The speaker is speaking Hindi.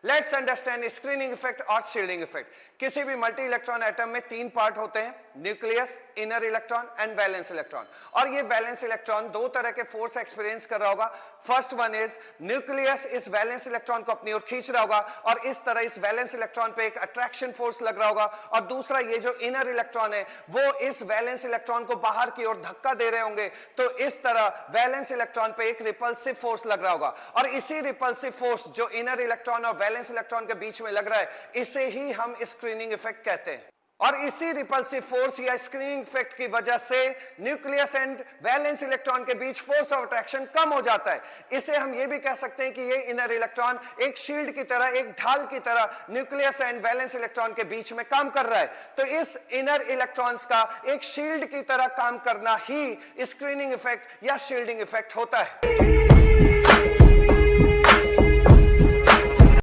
लेट्स अंडरस्टैंड स्क्रीनिंग इफेक्ट और शील्डिंग इफेक्ट। किसी भी मल्टी इलेक्ट्रॉन एटम में तीन पार्ट होते हैं, nucleus, inner electron and valence electron. और ये वैलेंस इलेक्ट्रॉन दो तरह के फोर्स एक्सपीरियंस कर रहा होगा। फर्स्ट वन इज न्यूक्लियस इस वैलेंस इलेक्ट्रॉन को अपनी ओर खींच रहा होगा और इस तरह इस वैलेंस इलेक्ट्रॉन पे एक अट्रैक्शन फोर्स लग रहा होगा। और दूसरा ये जो इनर इलेक्ट्रॉन है वो इस वैलेंस इलेक्ट्रॉन को बाहर की ओर धक्का दे रहे होंगे, तो इस तरह वैलेंस इलेक्ट्रॉन पे एक रिपल्सिव फोर्स लग रहा होगा। और इसी रिपल्सिव फोर्स जो इनर इलेक्ट्रॉन और वैलेंस इलेक्ट्रॉन के बीच में लग रहा है, इसे ही हम स्क्रीनिंग इफेक्ट कहते हैं। और इसी रिपल्सिव फोर्स या स्क्रीनिंग इफेक्ट की वजह से न्यूक्लियस एंड वैलेंस इलेक्ट्रॉन के बीच फोर्स ऑफ अट्रैक्शन कम हो जाता है। इसे हम ये भी कह सकते हैं कि ये इनर इलेक्ट्रॉन एक शील्ड की तरह, एक ढाल की तरह न्यूक्लियस एंड वैलेंस इलेक्ट्रॉन के बीच में काम कर रहा है। तो इस इनर इलेक्ट्रॉन्स का एक शील्ड की तरह काम करना ही स्क्रीनिंग इफेक्ट या शील्डिंग इफेक्ट होता है।